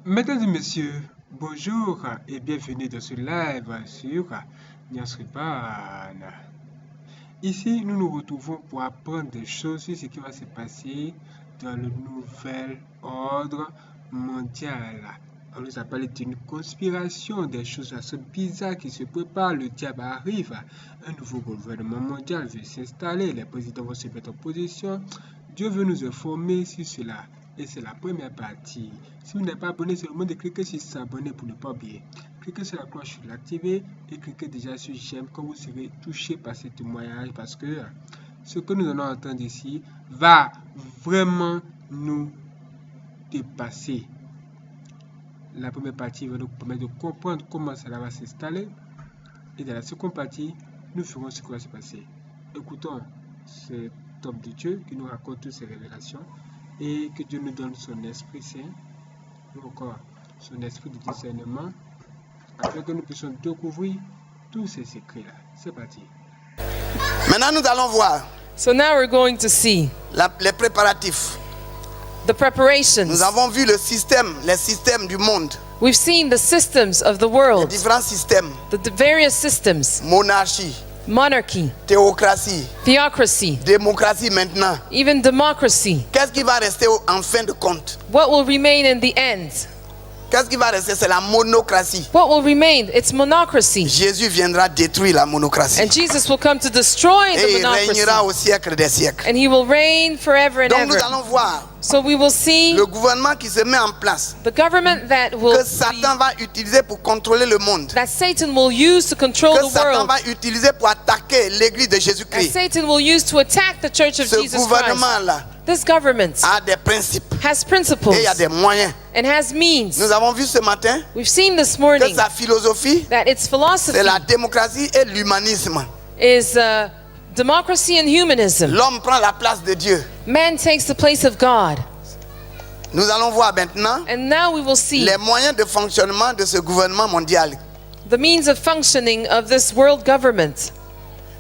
Mesdames et messieurs, bonjour et bienvenue dans ce live sur REBORN. Ici, nous nous retrouvons pour apprendre des choses sur ce qui va se passer dans le nouvel ordre mondial. On nous a parlé d'une conspiration, des choses assez bizarres qui se préparent. Le diable arrive, un nouveau gouvernement mondial veut s'installer, les présidents vont se mettre en position. Dieu veut nous informer sur cela. Et c'est la première partie. Si vous n'êtes pas abonné, c'est le moment de cliquer sur s'abonner pour ne pas oublier. Cliquez sur la cloche pour l'activer et cliquez déjà sur j'aime quand vous serez touché par ce témoignage parce que ce que nous allons entendre ici va vraiment nous dépasser. La première partie va nous permettre de comprendre comment cela va s'installer et dans la seconde partie, nous ferons ce qui va se passer. Écoutons cet homme de Dieu qui nous raconte toutes ces révélations. Et que Dieu nous donne son Esprit Saint, ou encore son Esprit de discernement, afin que nous puissions découvrir tous ces secrets-là. C'est parti. Maintenant, nous allons voir So now we're going to see les préparatifs. the preparations. Nous avons vu les systèmes du monde, We've seen the systems of the les world, différents systèmes, the various systems, monarchie, monarchy, théocratie, theocracy, démocratie maintenant. even democracy. Qu'est-ce qui va rester en fin de compte? What will remain in the end? Qu'est-ce qui va rester? C'est la monocratie. What will remain? It's monocracy. Jésus viendra détruire la monocratie. And Jesus will come to destroy Et the il régnera monocracy. au siècle des siècles. And he will reign forever and Donc nous ever. allons voir So we will see le gouvernement qui se met en place, the government that will que Satan va utiliser pour contrôler le monde, that Satan will use to control que the Satan world. va utiliser pour attaquer l'église de That Jésus-Christ. Satan will use to attack the church of Ce Jesus Christ. gouvernement-là This government a des principes has et principles il y a des moyens. and has means. Nous avons vu ce matin We've seen this que morning sa philosophie, that its philosophy c'est la démocratie et l'humanisme. is democracy and humanism. L'homme prend la place de Dieu. Man takes the place of God. Nous allons voir maintenant And now we will see les moyens de fonctionnement de ce gouvernement mondial. the means of functioning of this world government.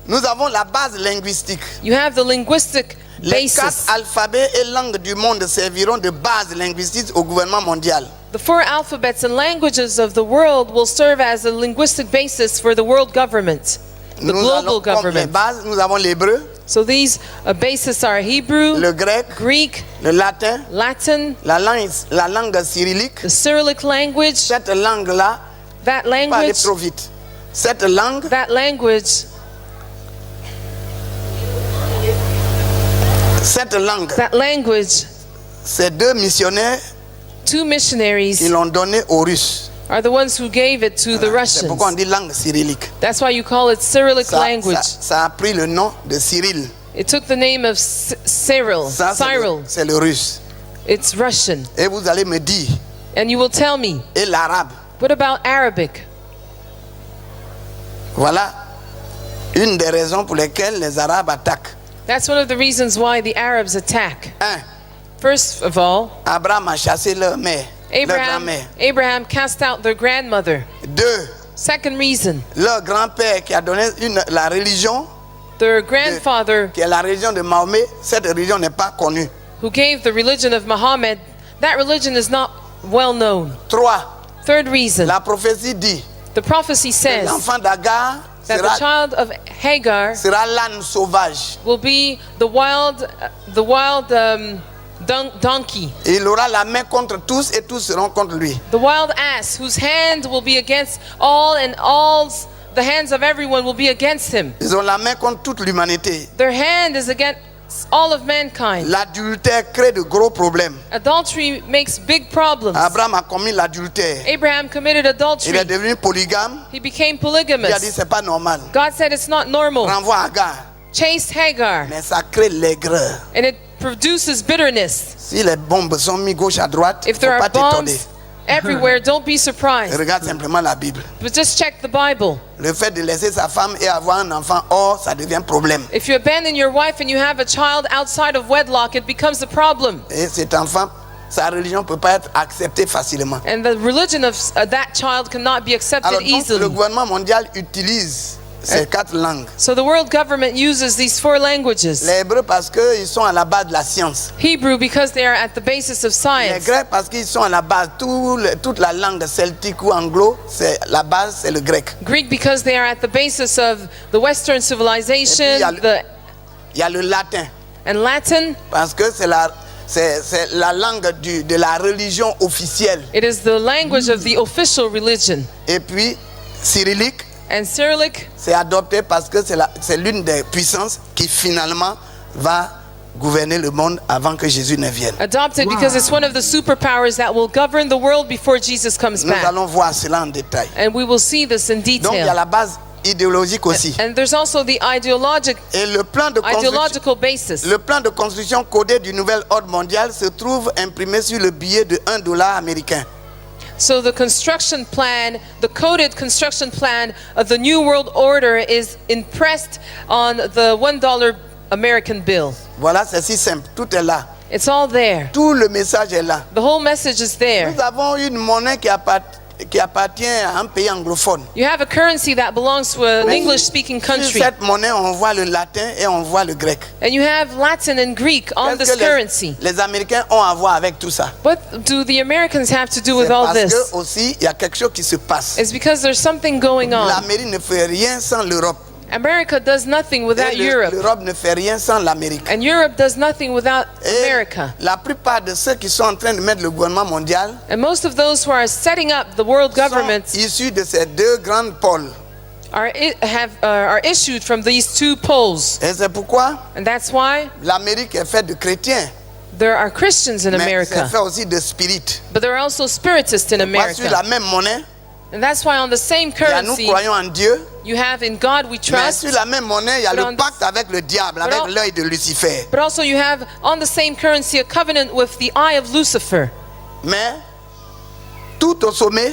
Nous avons la base linguistique. You have the linguistic Les basis. 4 alphabets et langues du monde serviront de base linguistique au gouvernement mondial. The 4 alphabets and languages of the world will serve as a linguistic basis for the world government, the Nous global allons, comme les government. bases, nous avons l'hébreu, So these bases are Hebrew, le grec, Greek, le latin, Latin, la langue cyrillique. the Cyrillic language. Cette langue-là, That pas aller language, trop vite. Cette langue, that language, ces 2 missionnaires 2 missionaries qui l'ont donné aux Russes. are the ones who gave it to the C'est pourquoi on Russians. dit langue cyrillique. That's why you call it Cyrillic Ça, language. ça a pris le nom de Cyril. It took the name of Cyril. Ça, c'est le russe. It's Russian. Et vous allez me dire, And you will tell me, et l'arabe? what about Arabic? Voilà une des raisons pour lesquelles les Arabes attaquent. That's one of the reasons why the Arabs attack. 1. First of all, Abraham a chassé leur mère, leur grand-mère. Abraham cast out their grandmother. 2. Second reason, Leur grand-père qui a donné la religion, their grandfather qui est la religion de Mahomet, cette religion n'est pas connue. who gave the religion of Muhammad, that religion is not well known. 3. Third reason, La prophétie dit, the prophecy says l'enfant d'Agar that the child of Hagar sera l'âne sauvage. will be the wild donkey, Et il aura la main contre tous et tous seront contre lui. the wild ass, whose hand will be against all, and the hands of everyone will be against him. Ils ont la main contre toute l'humanité. Their hand is against all of mankind. L'adultère crée de gros problèmes. Adultery makes big problems. Abraham a commis l'adultère. Abraham committed Il adultery. est devenu polygame. He became Il a dit polygamous. c'est pas normal. God said it's not normal. Renvoie Agar. Chased Hagar, Mais ça crée l'aigreur. and it produces bitterness. Si les bombes sont mises gauche à droite, If faut there pas are t'étonner. bombs everywhere, don't be surprised. Regarde simplement la Bible. But just check the Bible. Le fait de laisser sa femme et avoir un enfant hors, ça devient problème. If you abandon your wife and you have a child outside of wedlock, it becomes a problem. Et cet enfant, sa religion ne peut pas être acceptée facilement. And the religion of that child cannot be accepted Alors donc, le easily. gouvernement mondial utilise ces 4 langues. So the world government uses these 4 languages. Les Hébreux parce qu'ils sont à la base de la science. Hebrew because they are at the basis of Les science. Grecs parce qu'ils sont à la base. Toute la langue celtique ou anglo, la base c'est le grec. Greek because they are at the basis of the Western civilization. Il y a le latin And Latin, parce que c'est la langue de la religion officielle. it is the language of the official religion. Et puis cyrillique, And Cyrillic, c'est adopté parce que c'est l'une des puissances qui finalement va gouverner le monde avant que Jésus ne vienne. adopted because it's one of the superpowers that will govern the world before Jesus comes Nous back. allons voir cela en détail. And we will see this in Donc il y a detail. la base idéologique aussi. And there's also the Et le plan de construction, ideological basis. le plan de construction codé du nouvel ordre mondial se trouve imprimé sur le billet de $1 américain. So the construction plan, the coded construction plan of the New World Order is impressed on the $1 American bill. Voilà, c'est si simple, tout est là. It's all there. Tout le message est là. The whole message is there. Nous avons une monnaie qui appartient à un pays anglophone. You have a currency that belongs to an English-speaking Sur country. cette monnaie, on voit le latin et on voit le grec. And you have Latin and Greek on Qu'est-ce this que currency. les Américains ont à voir avec tout ça? What do the Americans have to do C'est with all parce this? que aussi, il y a quelque chose qui se passe. It's because there's something going on. L'Amérique ne fait rien sans l'Europe. America does nothing without Europe. L'Europe ne fait rien sans l'Amérique. And Europe does nothing without Et America. la plupart de ceux qui sont en train de mettre le gouvernement mondial And most of those who are setting up the world government sont issus de ces 2 grandes pôles. are issued from these 2 poles. Et c'est pourquoi And that's why l'Amérique est faite de chrétiens, there are Christians in mais c'est America. fait aussi de spirites. But there are also spiritists in Pas sur la America. même monnaie, And that's why on the same il y a nous currency, croyons en Dieu, you have in God we mais trust. sur la même monnaie, il y a But le on pacte avec le diable, avec on- l'œil de Lucifer. But also you have on the same currency a covenant with the eye of Lucifer. Mais tout au sommet,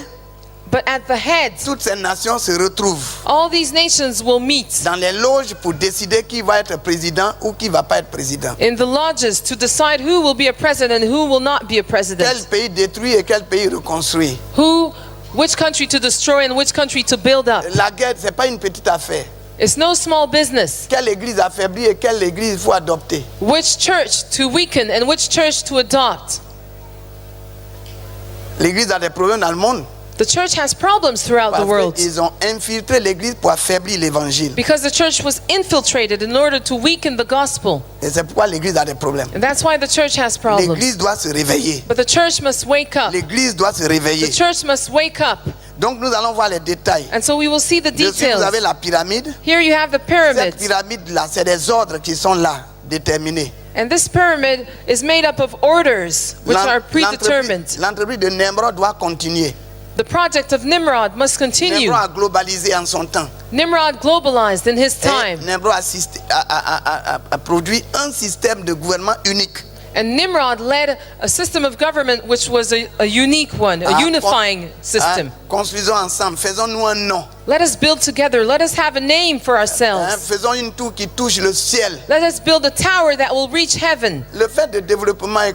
But at the head, toutes ces nations se retrouvent all these nations will meet dans les loges pour décider qui va être président ou qui va pas être président. in the lodges to decide who will be a president and who will not be a Quel president. pays détruit et quel pays reconstruit. Which country to destroy and which country to build up. La guerre, c'est pas une petite affaire. It's no small business. Quelle église affaiblie et quelle église il faut adopter. Which church to weaken and which church to adopt. L'église a des problèmes dans le monde The church has problems throughout the parce world qu'ils ont infiltré l'église pour affaiblir l'évangile. because the church was infiltrated in order to weaken the gospel. Et c'est pourquoi l'église a des problèmes. And that's why the church has problems. L'église doit se réveiller. But the church must wake up. L'église doit se The réveiller. church must wake up. Donc nous allons voir les détails. And so we will see the Dessus, vous avez details. la pyramide. Here you have the Cette pyramids. pyramide-là, c'est des ordres qui sont là, déterminés. And this pyramid is made up of orders which are predetermined. L'entreprise de Nimrod doit continuer. The project of Nimrod must continue. Nimrod a globalisé en son temps. Nimrod globalized in his Et time. Nimrod a produit un système de gouvernement unique. And Nimrod led a system of government which was a unique one, a unifying system. Construisons ensemble, faisons-nous un nom. Let us build together. Let us have a name for ourselves. Faisons une tour qui touche le ciel. Let us build a tower that will reach heaven. Le fait de développement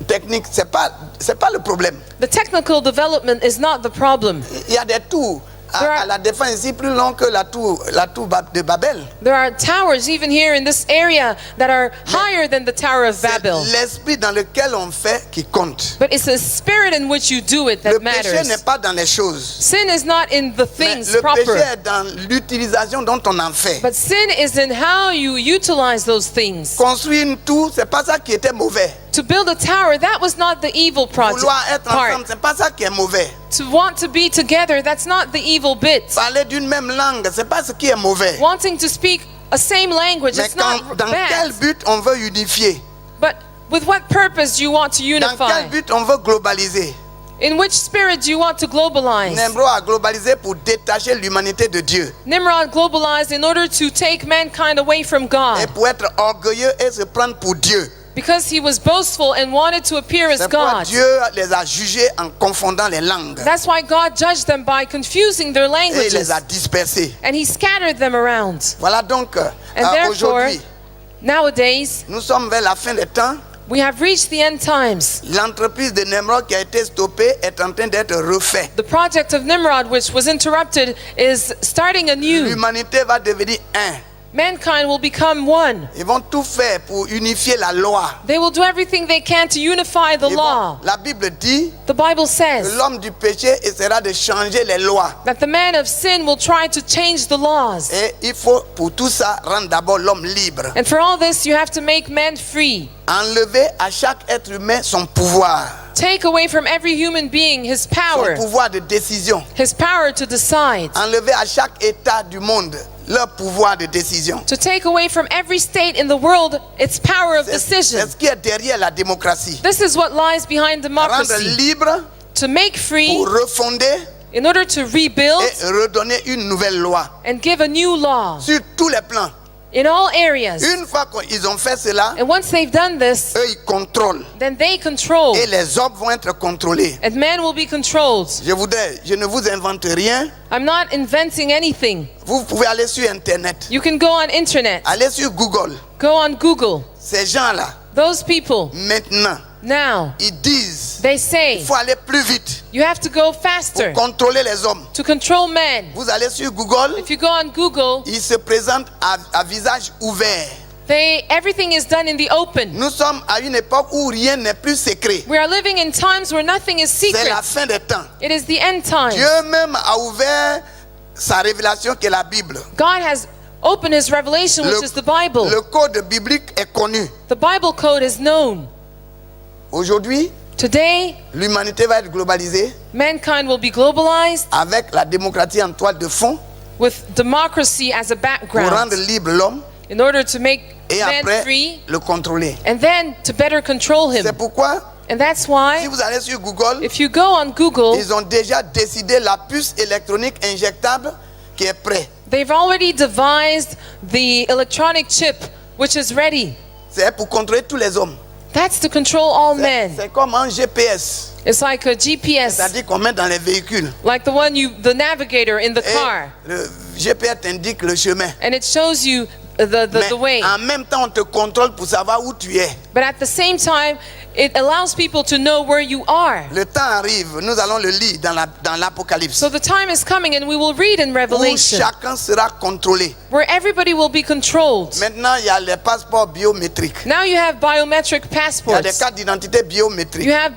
technique, c'est pas le problème. The technical development is not the problem. Il y a des tours à la défense ici plus longues que la tour de Babel. There are towers even here in this area that are higher than the Tower of C'est Babel. l'esprit dans lequel on fait qui compte. But it's the spirit in which you do it Le that péché matters. n'est pas dans les choses. Sin is not in the Mais things le péché proper. est dans l'utilisation dont on en fait. But sin is in how you utilize those things. Construire une tour, c'est pas ça qui était mauvais. To build a tower, that was not the evil project Vouloir être ensemble, part. c'est pas ça qui est mauvais. To want to be together, that's not the evil bit. Parler d'une même langue, c'est pas ce qui est mauvais. Wanting to speak a same language, Mais it's not dans quel bad. but on veut unifier? But with what purpose do you want to Dans quel unify? but on veut globaliser? In which spirit do you want to globalize? Nimrod a globalisé pour détacher l'humanité de Dieu Nimrod globalized in order to take mankind away from et God pour être orgueilleux et se prendre pour Dieu. because he was boastful and wanted to appear as C'est pourquoi God. Dieu les a jugés en confondant les langues That's why God judged them by confusing their et il languages les a dispersés. and he scattered them around. Voilà donc And therefore, aujourd'hui, nowadays, nous sommes vers la fin des temps We have reached the end times. L'entreprise de Nimrod qui a été stoppée est en train d'être refaite. The project of Nimrod, which was interrupted, is starting anew. L'humanité va devenir un. Mankind will become one. Ils vont tout faire pour unifier la loi. They will do everything they can to unify the law. La Bible dit The Bible que says l'homme du péché essaiera de changer les lois. that the man of sin will try to change the laws. Et il faut pour tout ça rendre d'abord l'homme libre. And for all this, you have to make man free. Enlever à chaque être humain son pouvoir. Take away from every human being his Son power, pouvoir de décision. his power to decide. Enlever à chaque état du monde leur pouvoir de décision. To take away from every state in the world its power of C'est decision. ce qui est derrière la démocratie. This is what lies behind Rendre democracy. libre To make free pour refonder in order to rebuild et redonner une nouvelle loi and give a new law sur tous les plans. in all areas. Une fois qu'ils ont fait cela, And once they've done this, eux ils contrôlent then they control, et les hommes vont être contrôlés. and man will be controlled. Je ne vous invente rien. I'm not inventing anything. Vous pouvez aller sur Internet, You can go on internet, aller sur Google. go on Google. Ces gens-là, Those people maintenant, now, ils disent they say il faut aller plus vite you have to go pour faster contrôler les hommes. to control man. Vous allez sur Google, If you go on Google, ils se présentent à visage ouvert. everything is done in the open. Nous sommes à une époque où rien n'est plus secret. We are living in times where nothing is C'est secret. la fin des temps. It is the end time. Dieu même a ouvert sa révélation qui est la Bible. God has opened his revelation, which is the Bible. Le code biblique est connu. The Bible code is known. Aujourd'hui, Today, l'humanité va être globalisée mankind will be globalized avec la démocratie en toile de fond with democracy as a pour background rendre libre l'homme in order to make et man après free le contrôler. and then to better control him. C'est pourquoi, And that's si why, vous allez sur Google, if you go on Google, ils ont déjà décidé la puce électronique injectable qui est prête. they've already devised the electronic chip which is ready. C'est pour contrôler tous les hommes. That's to control all men. C'est comme un GPS, It's like a GPS, c'est-à-dire qu'on met dans les véhicules. like the navigator in the Et car, le GPS t'indique le chemin. and it shows you Mais the way. en même temps, on te contrôle pour savoir où tu es. But at the same time, it allows people to know where you are. Le temps arrive, nous allons le lire dans l'Apocalypse, So the time is coming, and we will read in où Revelation, chacun sera contrôlé. where everybody will be controlled. Maintenant, il y a les passeports biométriques. Now you have biometric Il y a des passports. cartes d'identité biométriques. You have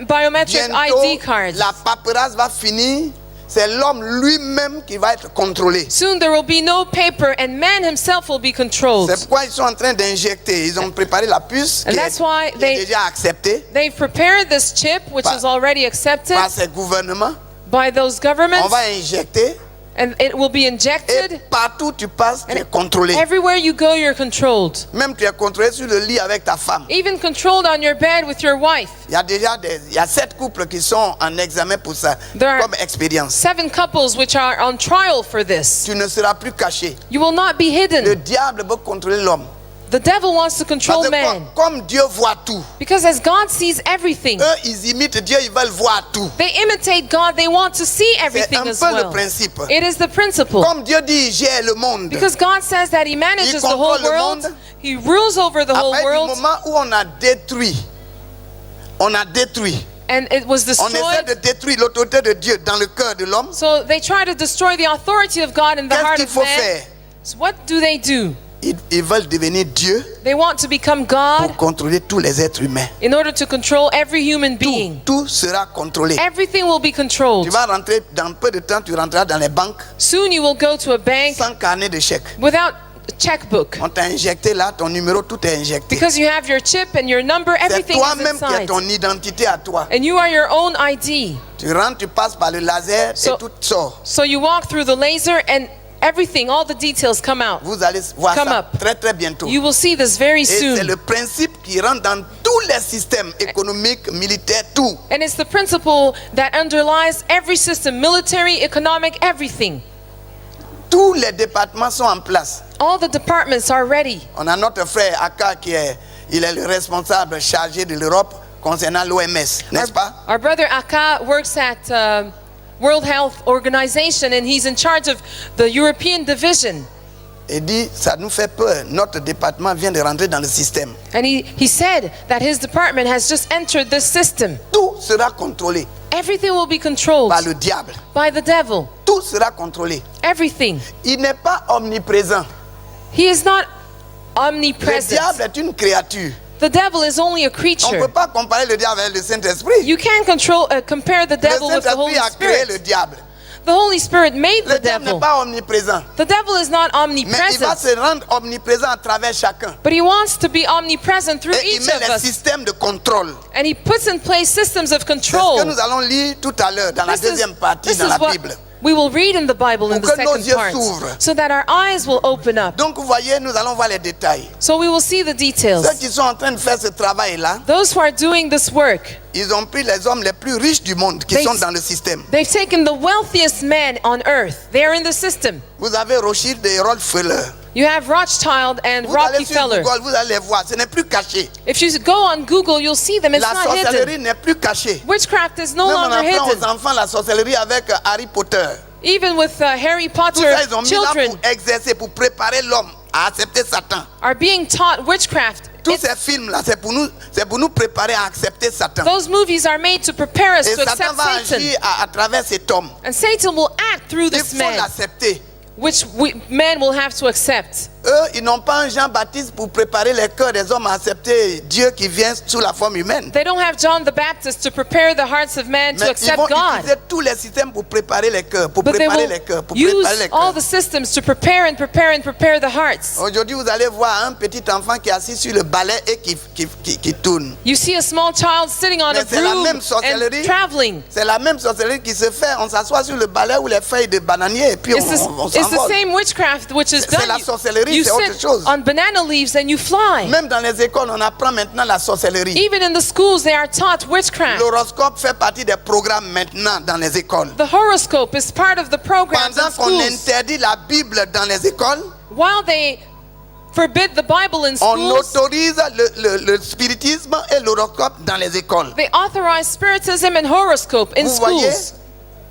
biometric Bientôt, ID cards. la paperasse va finir. C'est l'homme lui-même qui va être contrôlé. Soon there will be no paper, and man himself will be controlled. C'est pourquoi ils sont en train d'injecter. Ils ont préparé la puce And qui that's est, why qui est déjà acceptée They've prepared this chip, which Par- is already accepted par ces gouvernements. by those On governments, va injecter. and it will be Et injected. partout où tu passes, tu And es contrôlé. everywhere you go, you're controlled. Même tu es contrôlé sur le lit avec ta femme. Even controlled on your bed with your wife. Il y a déjà il y a 7 couples qui sont en examen pour ça, There are comme expérience. 7 couples which are on trial for this. Tu ne seras plus caché. You will not be Le hidden. diable veut contrôler l'homme. The devil wants to Parce control que man. comme Dieu voit tout, Because as God sees everything, eux ils imitent Dieu, ils veulent voir tout. they imitate God. They want to see C'est everything un as peu le well. principe. It is the principle. Comme Dieu dit, il gère le monde. Because God says that He manages Il the whole contrôle le world. monde. He rules over the whole Après du world. moment où on a détruit, And it was on essaie destroyed. de détruire l'autorité de Dieu dans le cœur de l'homme. So they try to destroy the authority of God in the Qu'est-ce heart qu'il of faut man. faire? So what do? Ils veulent devenir Dieu They want to become God pour contrôler tous les êtres humains. in order to control every human being. Tout sera contrôlé. Everything will be Tu controlled. vas rentrer dans peu de temps, tu rentreras dans les banques Soon you will go to a bank sans carnet de chèque. without a checkbook. On t'a injecté là, ton numéro, tout est injecté. Because you have your chip and your number, C'est everything is toi-même qui as inside. ton identité à toi. And you are your own ID. Tu rentres, tu passes par le laser So- et tout sort. So you walk through the laser and everything, all the details come out. Vous allez voir Come ça up. très très bientôt. You will see this very Et c'est soon. le principe qui rentre dans tous les systèmes économiques, militaires, tout. And it's the principle that underlies every system, military, economic, everything. Tous les départements sont en place. All the departments are ready. On a notre frère Aka il est le responsable chargé de l'Europe concernant l'OMS, n'est-ce pas? Our brother Aka works at World Health Organization, and he's in charge of the European division. Il dit, ça nous fait peur. Notre département vient de rentrer dans le système. And he said that his department has just entered this system. Tout sera contrôlé Everything will be controlled par le diable. by the devil. Tout sera contrôlé. Everything. Il n'est pas omniprésent. He is not Le omnipresent. diable est une créature. The devil is only a On ne creature. peut pas comparer le diable avec le Saint-Esprit. You can't compare the Le devil with the Saint-Esprit Holy a créé le Spirit. diable. The Holy Spirit made Le the diable n'est devil. pas omniprésent. The devil is not Mais il va omnipresent, se rendre omniprésent à travers chacun. but he wants to be omnipresent through Et il each met of les us. systèmes de contrôle. And he puts in place systems of C'est ce control. que nous allons lire tout à l'heure dans la This is- deuxième partie this dans is la what Bible. we will read in the Bible in the Pour que nos second yeux part, s'ouvrent. so that our eyes will open up. Donc vous voyez, nous allons voir les détails. So we will see the details. Ceux qui sont en train de faire ce travail-là, Those who are doing this work, ils ont pris les hommes les plus riches du monde qui They- sont dans le système. they've taken the wealthiest men on earth. They are in the system. Vous avez Rothschild et Rockefeller. You have Rothschild and Vous allez sur Rockefeller. Google, vous allez les voir, ce n'est plus caché. If you go on Google, you'll see them. It's La not hidden. sorcellerie n'est plus cachée. Witchcraft is no Même on longer apprend hidden. aux enfants la sorcellerie avec Harry Potter. Even with Harry Tout Potter, ça, ils ont mis là children pour exercer, pour préparer l'homme à accepter Satan. are being taught witchcraft. Tous ces films-là, c'est pour nous préparer à accepter Satan. Those movies are made to prepare us Et to Satan accept va Satan. agir à travers cet homme. And Satan will act through Il this faut man, l'accepter. which men will have to accept. Eux, ils n'ont pas un Jean-Baptiste pour préparer les cœurs des hommes à accepter Dieu qui vient sous la forme humaine. They don't have John the Baptist to prepare the hearts of men to Mais ils accept vont God. utiliser tous les systèmes pour préparer les cœurs, pour But they préparer will les cœurs, pour use préparer les all cœurs. the systems to prepare and prepare and prepare the hearts. Aujourd'hui, vous allez voir un petit enfant qui est assis sur le balai et qui tourne. You see a small child sitting on Mais a c'est la broom même sorcellerie. and traveling. C'est la même sorcellerie qui se fait. On s'assoit sur le balai ou les feuilles de bananier et puis It's on the s'envole. same witchcraft which is C'est done. la sorcellerie, You c'est autre sit chose. on banana leaves and you fly. Même dans les écoles, on apprend maintenant la sorcellerie. Even in the schools, they are taught witchcraft. L'horoscope fait partie des programmes maintenant dans les écoles. The horoscope is part of the programs Pendant in qu'on schools. interdit la Bible dans les écoles, While they forbid the Bible in on schools, autorise le spiritisme et l'horoscope dans les écoles. they authorize spiritism and horoscope in Vous voyez, schools.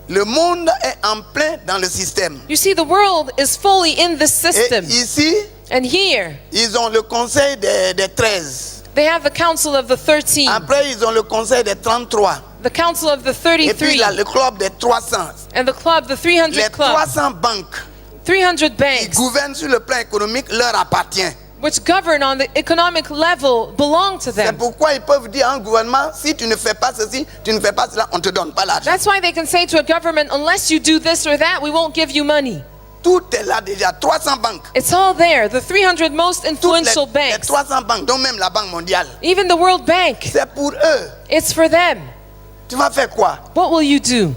le monde est en plein dans le système. You see, the world is fully in this Et system. ici, And here, ils ont le conseil des 13. they have the council of the 13, Après, ils ont le conseil des 33. the council of the Et puis, 33, il y a le club des 300. and the club, the Les 300 club. 300 banques 300 qui banks, gouvernent sur le plan économique leur appartient. which govern on the economic level, belong to C'est them. pourquoi ils peuvent dire à un gouvernement, si tu ne fais pas ceci, tu ne fais pas cela, on ne te donne pas l'argent. That's why they can say to a government, unless you do this or that, we won't give you money. Tout est là déjà, 300 banques. It's all there. The 300 most Toutes influential les banks, 300 banques, dont même la Banque mondiale. even the World Bank, C'est pour eux. it's for them. Tu vas faire quoi? What will you do?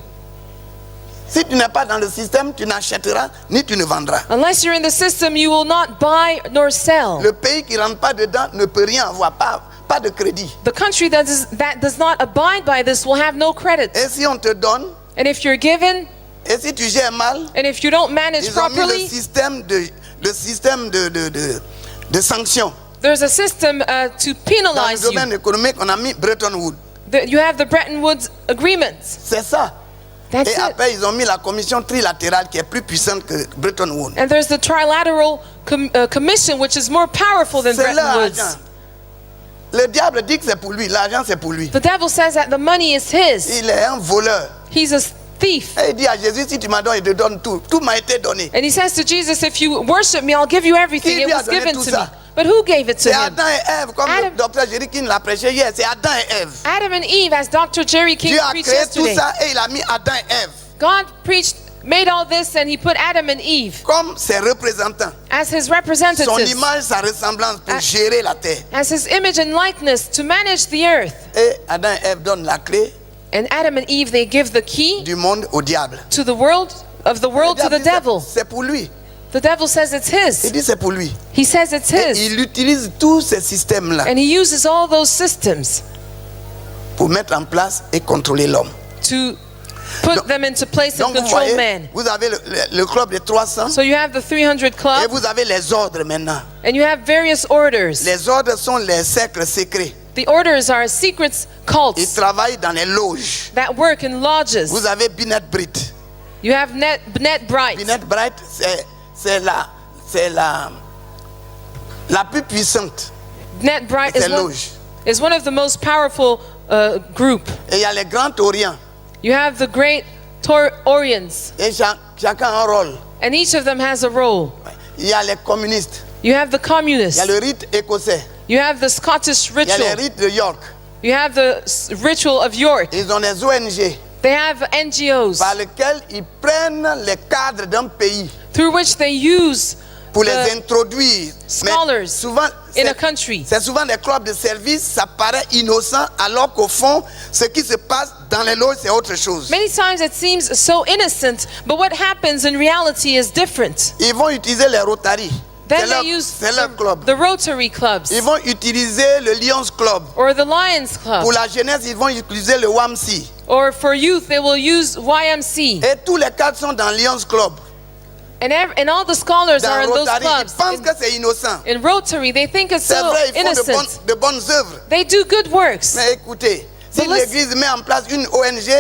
Si tu n'es pas dans le système, tu n'achèteras ni tu ne vendras. Unless you're in the system, you will not buy nor sell. Le pays qui ne rentre pas dedans ne peut rien avoir, pas de crédit. The country that does not abide by this will have no credit. Et si on te donne, And if you're given, et si tu gères mal, and if you don't manage ils ont mis properly, le système de sanctions. there's a system to Dans le penalize you. domaine économique, on a mis Bretton Woods. You have the Bretton Woods agreements. C'est ça. That's Et it. après, ils ont mis la commission trilatérale qui est plus puissante que Bretton Woods. And there's the trilateral commission, which is more powerful than C'est leur Bretton argent. Woods. Le diable dit que c'est pour lui, l'argent c'est pour lui. The devil says that the money is his. Il est un voleur. He's a thief. Et il dit à Jésus, si tu m'as donné, il te donne tout. Tout m'a été donné. And he says to Jesus, if you worship me, I'll give you everything. Qui It lui a was donné given tout to ça? me. But who gave it to C'est him? Adam et Ève, comme Adam- le docteur Jérikin l'a prêché hier, c'est Adam et Ève. Adam and Eve, as Dr. Jerry King Dieu a preached créé tout yesterday. ça et il a mis Adam et Ève God made all this, and he put Adam and Eve comme ses représentants. as his Son representatives, image, sa ressemblance pour gérer la terre. as his image and likeness to manage the earth. Et Adam et Ève donnent la clé And Adam and Eve, they give the key du monde au diable. to the world, of the world to Le the diable dit, devil. c'est pour lui. The devil says it's Il his. dit c'est pour lui. He says it's Et his. il utilise tous ces systèmes-là And he uses all those systems pour mettre en place et contrôler l'homme. to put them into place and Donc vous control voyez, man. vous avez le club des 300 So you have the 300 et club, vous avez les ordres maintenant. and you have various orders. Les ordres sont les cercles secrets. The orders are secrets Ils cults travaillent dans les loges. that work in lodges. Vous avez Binet Brit. You have Net Bright. Binet Bright, c'est c'est la plus puissante. GNANGS Ces loges. is one of the most powerful group. Et il y a les grands tauriens. You have the great Orients, Et chacun a un rôle. and each of them has a role. Il y a les communistes. You have the Il y a communists. le rite écossais. You have the Scottish Il y a les ritual. rites de York. You have the ritual of York. Ils ont des ONG They have NGOs par lesquelles ils prennent les cadres d'un pays through which they use pour les the introduire. Mais scholars souvent, in a country. c'est souvent des clubs de service, ça paraît innocent, alors qu'au fond, ce qui se passe dans les loges, c'est autre chose. Many times it seems so innocent, but what happens in reality is different. Ils vont utiliser les Rotary. Then they use C'est leur club. the Rotary clubs Ils vont utiliser le Lions Club. or the Lions Club. Pour la jeunesse, ils vont utiliser le WAMC. Or for youth, they will use YMC. Et tous les cadres sont dans Lions Club. And all the scholars are Dans in those Rotary, ils clubs. pensent que c'est innocent. In Rotary, they think it's C'est so vrai, ils font innocent. de bonnes œuvres. They do good works. Mais écoutez, si But let's- l'Église met en place une ONG,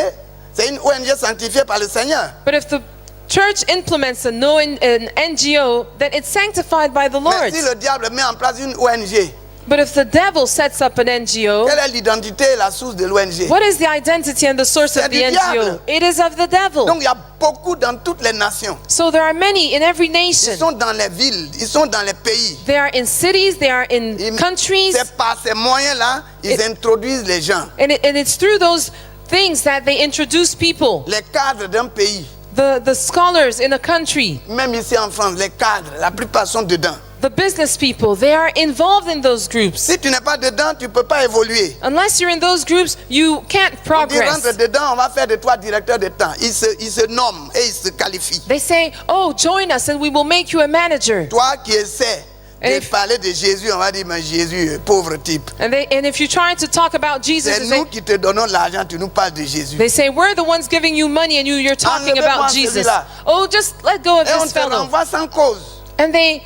c'est une ONG sanctifiée par le Seigneur. But if the church implements an NGO, then it's sanctified by the Mais Lord. si le diable met en place une ONG, But if the devil sets up an NGO, quelle est l'identité et la source de l'ONG? what is the identity and the source C'est of the du NGO? diable. It is of the devil. Donc il y a beaucoup dans toutes les nations. So there are many in every Ils nation. sont dans les villes, ils sont dans les pays. They are in cities, they are in countries, C'est par ces moyens-là, ils introduisent les gens. and it's through those things that they introduce people. Les cadres d'un pays, The scholars in a country, même ici en France, les cadres, la plupart sont dedans. the business people, they are involved in those groups. Si tu n'es pas dedans, tu ne peux pas évoluer. Unless you're in those groups, you can't On dit rentre progress. dedans, on va faire de toi directeur de temps. Ils se nomment et ils se qualifient. They say, oh, join us and we will make you a manager. Toi qui essaies And de if- parler de Jésus, on va dire, mais Jésus, pauvre type. And if you try to talk about Jesus, C'est nous qui te donnons l'argent, tu nous parles de Jésus. they say, we're the ones giving you money and you're talking Enlevez-moi about Jesus. celui-là. Oh, just let go of Et on this te fellow. renvoie sans cause. And they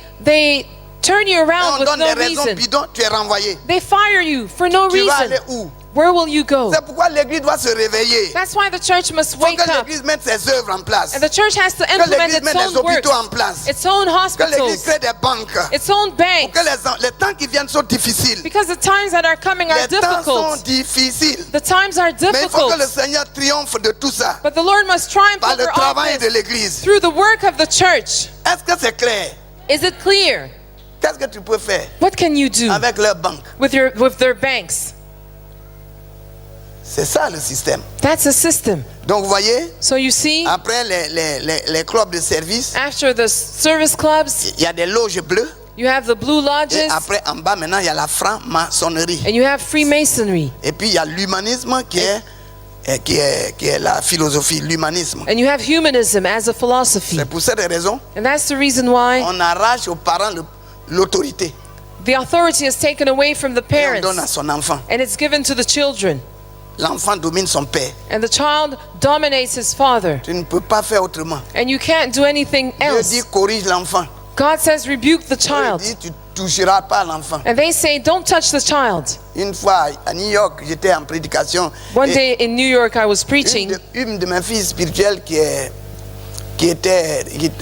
turn you Et around on with donne no des raisons reason. bidons, tu es renvoyé. They fire you for no Tu vas aller reason. où? Where will you go? C'est pourquoi l'Église doit se réveiller. That's why the church must Il faut wake que up. l'Église mette ses œuvres en place. And the church has to Que implement l'Église its mette les own works, hôpitaux en place. its own Que l'Église hospitals, crée des banques. its own Pour banks. que les temps qui viennent sont difficiles. Because the times that are coming are Les temps sont difficult. difficiles. The times are Mais il faut que le difficult. Seigneur triomphe de tout ça But the Lord must triumph par le over all travail de this l'Église. through the work of the church. Est-ce que c'est clair? Is it clear? Qu'est-ce que tu peux faire What can you do avec leur banque? with their banks? C'est ça le système. That's a system. Donc vous voyez, So you see, après les clubs de service, after the service clubs, il y a des loges bleues. you have the blue Et lodges, après, en bas, maintenant, il y a la franc-maçonnerie. and you have Freemasonry, Et puis, il y a l'humanisme qui est la philosophie, l'humanisme. and you have humanism as a philosophy. C'est pour cette raison, And that's the reason why on arrache aux parents l'autorité. the authority is taken away from the Et on donne à parents, son enfant. and it's given to the children. L'enfant domine son père. And the child dominates his father. Tu ne peux pas faire autrement. And you can't do anything Dieu else. dit, corrige l'enfant. God says, rebuke the Dieu child. dit, tu ne toucheras pas l'enfant. And they say, don't touch the child. Une fois, à New York, j'étais en prédication. One et day in New York, I was preaching, une de mes filles spirituelles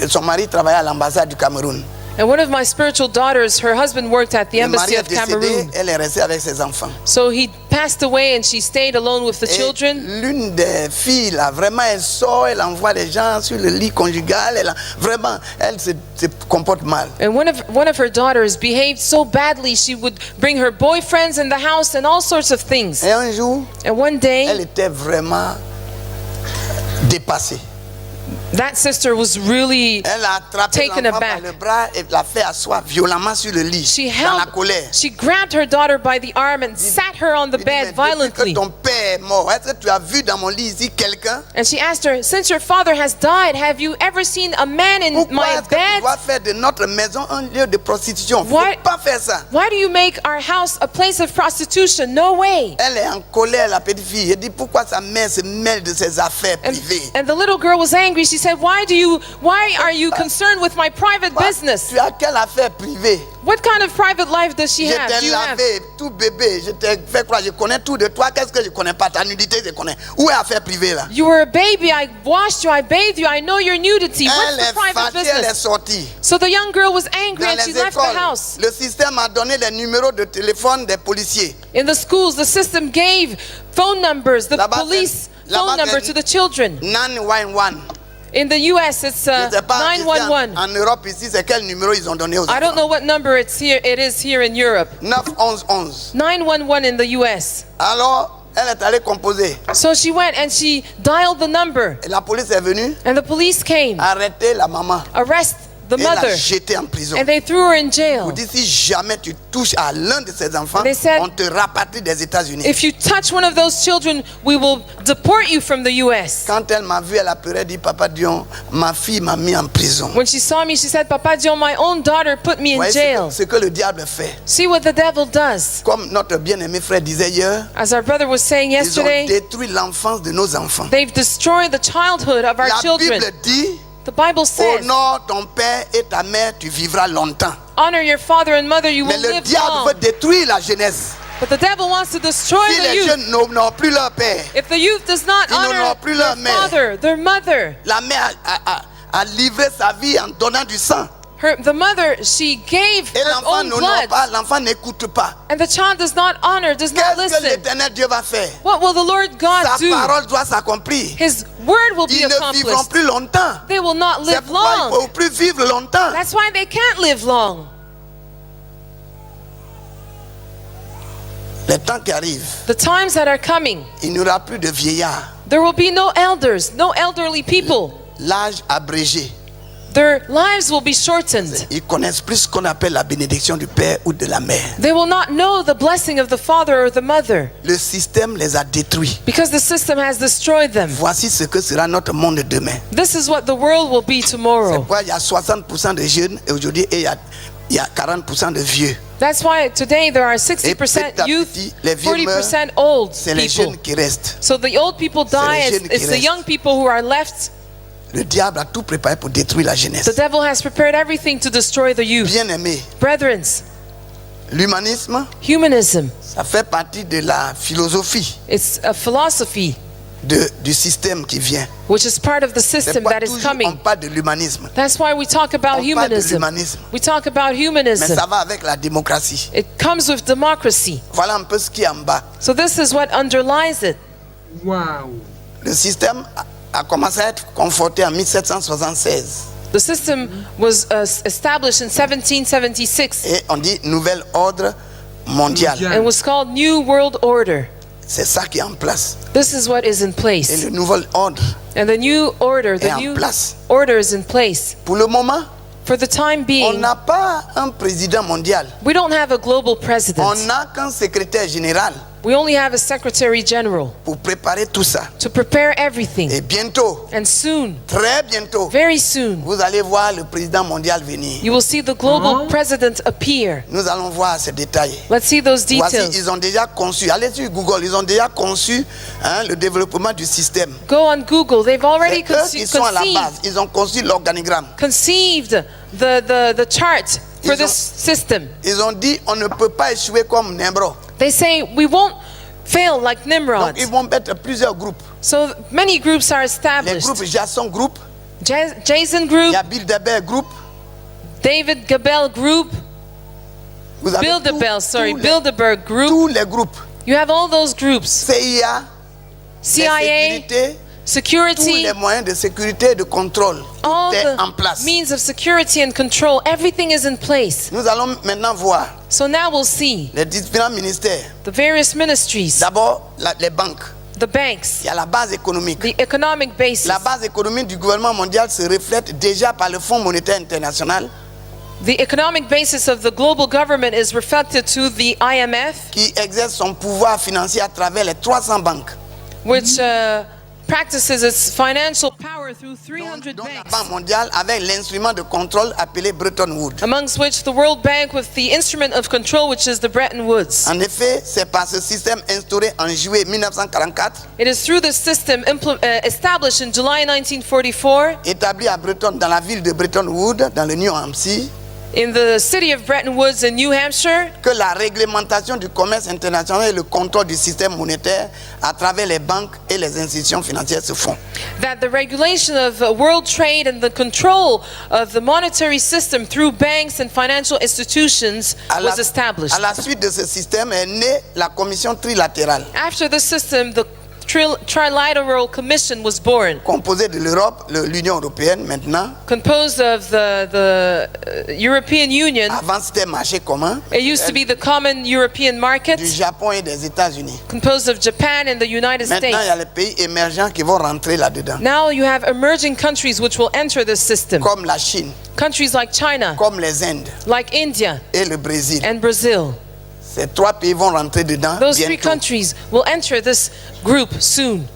son mari travaillait à l'ambassade du Cameroun. and one of my spiritual daughters, her husband worked at the Le mari embassy est of décédé, Cameroon. elle est restée avec ses enfants. So he passed away and she stayed alone with the Et children. l'une des filles, là, vraiment, elle sort, elle envoie les gens sur le lit conjugal. Vraiment, elle se comporte mal. And one of her daughters behaved so badly, she would bring her boyfriends in the house and all sorts of things. Et un jour, And one elle day, était vraiment dépassée. that sister was really Elle a attrapé taken l'enfant par aback. le bras et l'a fait asseoir violemment sur le lit, dans la colère. She grabbed her daughter by the arm and sat her on the Il dit, bed mais depuis que violently. ton père est mort, est-ce que tu as vu dans mon lit ici quelqu'un? And she asked her, since your father has died, have you ever seen a man in Pourquoi my est-ce que tu bed? dois faire de notre maison un lieu de prostitution? Il ne Why- faut pas faire ça. Why do you make our house a place of prostitution? No way. Elle est en colère, la petite fille. Elle dit pourquoi sa mère se mêle de ses affaires And, privées. and the little girl was angry. She said, why are you concerned with my private business? Tu as quelle affaire privée? What kind of private life does she Je have? Do t'ai you have? lavé, tout bébé, je t'ai fait croire, je connais tout de toi. Qu'est-ce que je connais pas? Ta nudité, je connais. Où est l'affaire privée là? You were a baby, I washed you, I bathed you, I know your nudity. What's Elle the est private fâchée, elle est business? sortie. So the young girl was angry Dans and she les left the écoles, house. le système a donné les numéros de téléphone des policiers. In the schools, the system gave phone numbers, the Là-bas, police là-bas, phone number c'est- to the children. 911. In the US, it's Je sais pas, ici, 911. en Europe, ici, c'est quel numéro ils ont donné aux I don't enfants? know what number it is here in Europe. 911. 911 in the US. Alors, elle est allée composer. So she went and she dialed the number, Et la police est venue and the police came, arrêter la maman arrest the et la mother, jeter en prison. and they threw her in Vous jail. dites, si jamais tu touches à l'un de ces enfants, They said, on te rapatrie des États-Unis. If you touch one of those children, we will deport you from the US. Quand elle m'a vu, elle a pleuré, dit, Papa Dion, ma fille m'a mis en prison. When she saw me, she said, Papa Dion, my own daughter put me in Voyez jail. ce que le diable fait. See what the devil does. Comme notre bien-aimé frère disait hier, As our brother was saying ils ont yesterday, détruit l'enfance de nos enfants. they've destroyed the childhood of our La children. Bible dit, The Bible says, honore ton père et ta mère, tu vivras longtemps. honor your father and mother, you Mais will le live diable long. veut détruire la jeunesse. But the devil wants to destroy Si the les youth. jeunes n'honorent plus leur père, If the youth does not Ils n'honorent honor plus their leur mère. father, their mother, la mère a livré sa vie en donnant du sang. the mother, she gave Et her l'enfant own n'honore blood, pas, l'enfant n'écoute pas. and the child does not honor, does not Qu'est-ce que listen. l'éternel Dieu va faire? What will the Lord God Sa do? parole doit s'accomplir. His word will be Ils ne vivront accomplished. plus longtemps. They will not C'est live pourquoi ils ne long. peuvent plus vivre longtemps. That's why they can't live long. Les temps qui arrivent, The times that are coming, il n'y aura plus de vieillards. there will be no elders, no elderly people. L'âge abrégé. Their lives will be shortened. Ils connaissent plus ce qu'on appelle la bénédiction du père ou de la mère. They will not know the blessing of the father or the mother Le système les a détruits. because the system has destroyed them. Voici ce que sera notre monde demain. This is what the world will be C'est tomorrow. pourquoi il y a 60% de jeunes et aujourd'hui et il y a 40% de vieux. That's why today there are Et petit 60% à youth, petit, les vieux meurent. 40% old C'est les people. jeunes qui restent. So the old people die, les jeunes qui it's the restent. young people who are left. Le diable a tout préparé pour détruire la The jeunesse. devil has prepared everything to destroy the youth. Bien-aimé, Brethren, l'humanisme, humanism, ça fait partie de la philosophie it's a philosophy du système qui vient. which is part of the C'est system pourquoi that is toujours on coming. parle de l'humanisme. That's why we talk about On parle de humanism. l'humanisme. We talk about Mais humanism. ça va avec la démocratie. It comes with democracy. Voilà un peu ce qui est en bas. So this is what underlies it. Waouh! Le système a commencé à être conforté en 1776. The system was established in 1776 Et on dit nouvel ordre mondial. Mondial. and was called New World Order. C'est ça qui est en place. This is what is in Et place. le nouvel ordre And the new order, est the en new place. order is in place. Pour le moment, For the time on being, n'a pas un président mondial. we don't have a global On president. n'a qu'un secrétaire général We only have a secretary general pour préparer tout ça. to prepare everything. Et bientôt, And soon, très bientôt, very soon, vous allez voir le président mondial venir. you will see the global president appear. Nous allons voir ces détails. Let's see those Voici, details. ils ont déjà conçu, allez sur Google, ils ont déjà conçu le développement du système. Go on Google. They've already C'est eux qui sont à la base, ils ont conçu l'organigramme. conceived the chart for Ils ont- this system. Ils ont dit, on ne peut pas échouer comme Nimrod. They say we won't fail like Donc Nimrod. ils vont mettre plusieurs groupes. So many groups are Les established. groupes Jason Group, Jason il Group, y a Bilderberg Group. David Gabel Group, Vous avez Bilderberg Group. tous les groupes. You have all those groups. CIA, CIA, les sécurités, tous security, les moyens de sécurité et de contrôle. all Tout est en the place. means of security and control. Everything is in place. Nous allons maintenant voir So now we'll see les différents ministères. the various ministries, D'abord, les banques. the banks, Il y a la base économique. the economic basis. La base économique du gouvernement mondial se reflète déjà par le Fonds monétaire international The economic basis of the global government is reflected to the IMF, qui exerce son pouvoir financier à travers les 300 banques. which practices its financial power through 300 dont la banks, Banque mondiale avec l'instrument de contrôle appelé Bretton Woods. amongst which the World Bank with the instrument of control, which is the Bretton Woods. En effet, c'est par ce système instauré en juillet 1944, It is through this system established in July 1944 établi à Breton, dans la ville de Bretton Woods, dans le New Hampshire, in the city of Bretton Woods in New Hampshire, que la réglementation du commerce international et le contrôle du système monétaire à travers les banques et les institutions financières se font. that the regulation of world trade and the control of the monetary system through banks and financial institutions was established. À la suite de ce système est née la commission trilatérale, After this system, the Trilateral Commission was born, composée de l'Europe, l'Union européenne maintenant. composed of the European Union. Avant c'était marché commun, It used to be the common European market, du Japon et des États-Unis. composed of Japan and the United Maintenant, il y a States. les pays émergents qui vont rentrer là-dedans, Now you have emerging countries which will enter this system. comme la Chine, Countries like China, comme les Indes like India et le Brésil. and Brazil. Ces trois pays vont rentrer dedans Those three bientôt. countries will enter this group soon.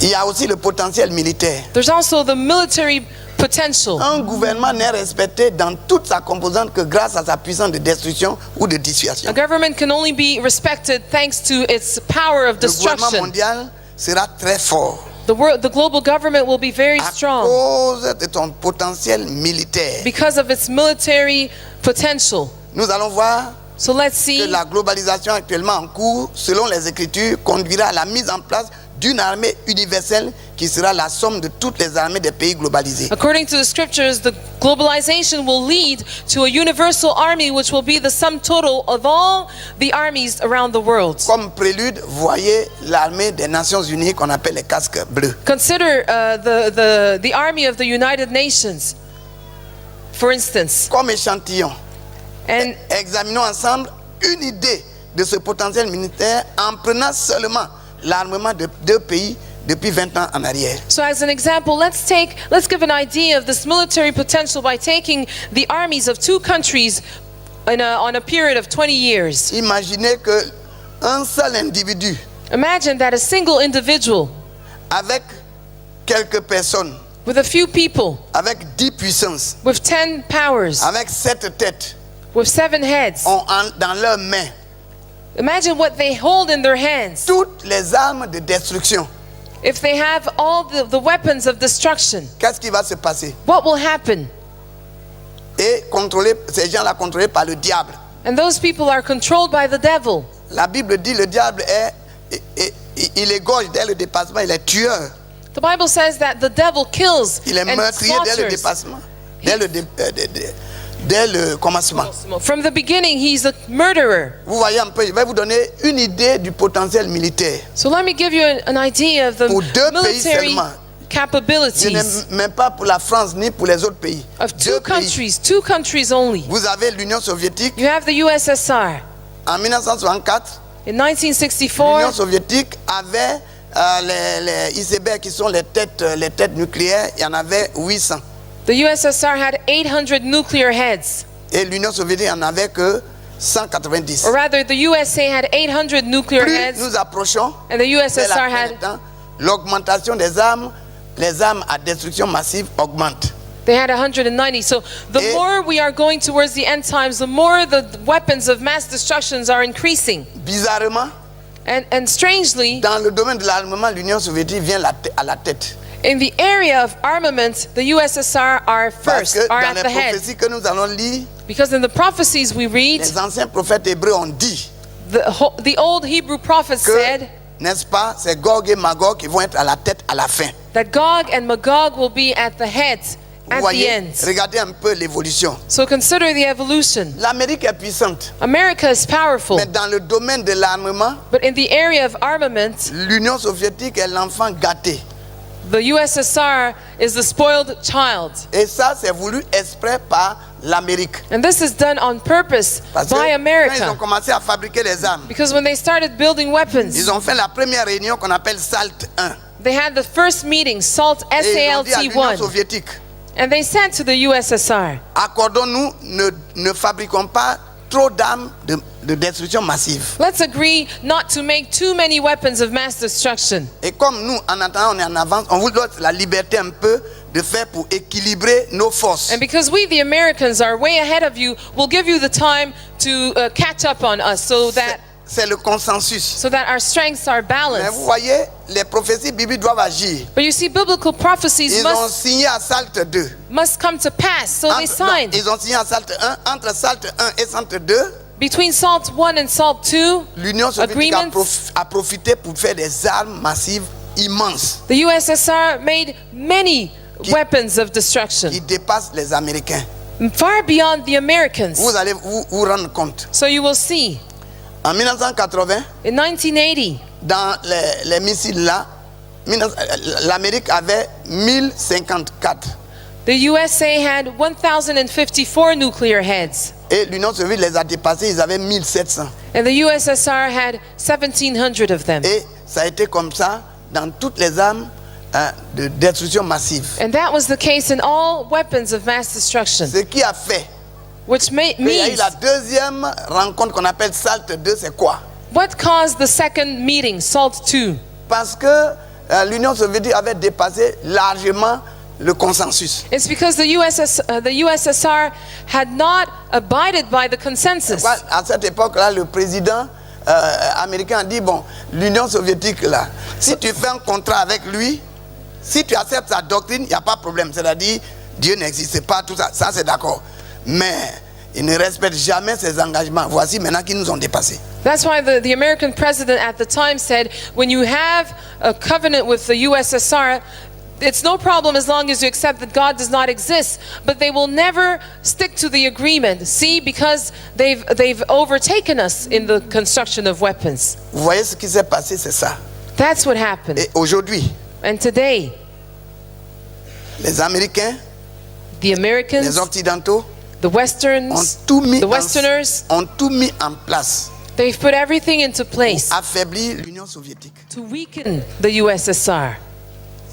Il y a aussi le potentiel militaire. There's also the military potential. Un gouvernement n'est respecté dans toute sa composante que grâce à sa puissance de destruction ou de dissuasion. A government can only be respected thanks to its power of Le gouvernement destruction. mondial sera très fort The global government will be very à strong cause de ton potentiel militaire. because of its military potential. Nous allons voir So let's que see la globalisation actuellement en cours, selon les Écritures, conduira à la mise en place d'une armée universelle qui sera la somme de toutes les armées des pays globalisés. according to the scriptures, the globalization will lead to a universal army which will be the sum total of all the armies around the world. Comme prélude, voyez l'armée des Nations Unies qu'on appelle les casques bleus. Consider the army of the United Nations, for instance, Comme échantillon, and examinons ensemble une idée de ce potentiel militaire en prenant seulement l'armement de deux pays depuis 20 ans en arrière. so as an example, let's give an idea of this military potential by taking the armies of two countries on a period of 20 years. Imaginez que un seul individu Imagine that a single individual avec quelques personnes, with a few people, avec 10 puissances, with 10 powers, avec 7 têtes, with 7 heads. ont dans leurs mains Imagine what they hold in their hands. toutes les armes de destruction. If they have all the weapons of destruction, Qu'est-ce qui va se passer? what will happen? Et ces gens-là contrôlés par le diable. And those people are controlled by the devil. La Bible dit le diable il égorge dès le dépassement, il est tueur, The Bible says that the devil kills il est and meurtrier dès le slaughters. dépassement, dès le commencement. From the beginning, he's a murderer. Vous voyez un peu, je vais vous donner une idée du potentiel militaire. So let me give you an idea of the Pour deux pays military seulement. Je capabilities n'ai même pas pour la France ni pour les autres pays. of Deux pays. two countries only. Vous avez l'Union soviétique You have the USSR. en 1964. In L'Union 1964, soviétique avait les icebergs qui sont les têtes nucléaires, il y en avait 800. the USSR had 800 nuclear heads. Et l'Union soviétique en avait que 190. Or rather, the USA had 800 nuclear Plus heads, nous approchons and the vers la USSR fin had du temps, l'augmentation des armes, les armes à destruction massive augmentent. They had 190. So the Et- more we are going towards the end times, the more the weapons of mass destructions are increasing. Bizarrement, And strangely, dans le domaine de l'armement, l'Union soviétique vient à la tête. in the area of armament, the USSR are Parce first, que are dans at les the head. prophéties que nous allons lire, Because in the prophecies we read, les anciens prophètes hébreux ont dit the old Hebrew prophets que, said n'est-ce pas, c'est Gog et Magog qui vont être à la tête à la fin. that Gog and Magog will be at the head Vous at the voyez, end. regardez un peu l'évolution. So consider the evolution. L'Amérique est puissante, America is powerful, mais dans le domaine de l'armement, but in the area of armament, l'Union soviétique est l'enfant gâté. the USSR is the spoiled child. Et ça, c'est voulu exprès par l'Amérique. And this is done on purpose Parce que by quand ils ont America. commencé à fabriquer les armes, Because when they started building weapons, ils ont fait la première réunion qu'on appelle SALT 1. they had the first meeting, SALT, Et ils ont dit à l'Union SALT-1, soviétique, and they said to the USSR, accordons-nous, ne fabriquons pas trop d'armes de destruction massive. Let's agree not to make too many weapons of mass destruction. Et comme nous, en attendant, on est en avance, on vous donne la liberté un peu de faire pour équilibrer nos forces. And because we, the Americans, are way ahead of you, we'll give you the time to catch up on us so that C'est le consensus. our strengths are Mais balanced. vous voyez, les prophéties bibliques doivent agir. But you see, biblical prophecies Ils ont signé à Psalte 2. must come to pass. So they signed. Ils ont signé à Psalte 1. Entre Psalte 1 et Psalte 2, Between Salt 1 and Salt 2, l'Union soviétique agreements, a profité pour faire des armes massives immenses the USSR made many weapons of destruction, qui dépassent les Américains. far beyond the Americans. Vous allez vous rendre compte. So you will see, En 1980, in 1980, dans les missiles là, l'Amérique avait 1054 the USA had 1,054 nuclear heads, et l'Union soviétique les a dépassés, ils avaient 1700. and the USSR had 1,700 of them. Et ça a été comme ça dans toutes les armes de destruction massive. And that was the case in all weapons of mass destruction, Ce qui a fait which qu'il y a eu means, la deuxième rencontre qu'on appelle Psalte 2, c'est quoi? what caused the second meeting, Salt 2? Parce que l'Union soviétique avait dépassé largement le consensus. It's because the USSR had not abided by the consensus. À cette époque-là, le président américain a dit, bon, l'Union soviétique, là, si tu fais un contrat avec lui, si tu acceptes sa doctrine, il n'y a pas de problème. C'est-à-dire, Dieu n'existe pas, tout ça, ça c'est d'accord. Mais il ne respecte jamais ses engagements. Voici maintenant qu'ils nous ont dépassés. That's why the American president at the time said, when you have a covenant with the USSR, it's no problem as long as you accept that God does not exist, but they will never stick to the agreement. See, because they've overtaken us in the construction of weapons. Vous voyez ce qui s'est passé, c'est ça. That's what happened. Et aujourd'hui, And today, les Américains, the Americans, les Occidentaux the ont Westerns, tout mis, the Westerners, ont tout mis en place they've put everything into place pour affaiblir l'Union soviétique. to weaken the USSR.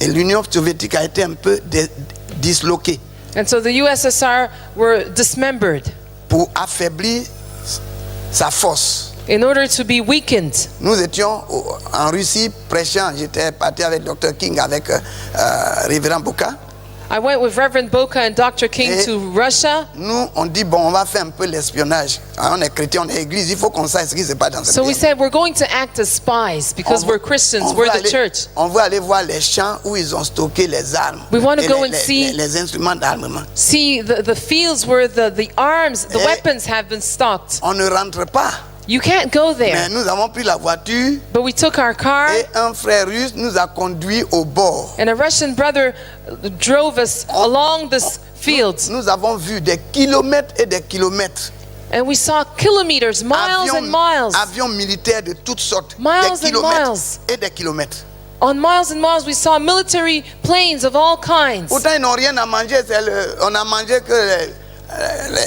Et l'Union soviétique a été un peu disloquée And so the USSR were dismembered pour affaiblir sa force. in order to be weakened. Nous étions en Russie prêchant. J'étais parti avec Dr. King, avec Révérend Boka. I went with Reverend Boca and Dr. King to Russia. Nous, on dit, bon, on va faire un peu l'espionnage. On est chrétien, on est église, il faut qu'on sache ce qui se passe dans ce So we pays. said we're going to act as spies because we're Christians, we're the church. On veut aller voir les champs où ils ont stocké les armes. We want to et go and see- les instruments d'armement. See the fields where the arms, the weapons have been stocked. On ne rentre pas. You can't go Mais there. nous avons pris la voiture But we took our car et un frère russe nous a conduits au bord. and a Russian brother drove us along this field. Nous avons vu des kilomètres et des kilomètres. And we saw kilometers, miles and miles. Avions militaires de toutes sortes. Miles des and kilomètres miles. et des kilomètres. On miles and miles we saw military planes of all kinds. Pourtant, ils n'ont rien à manger. On a mangé que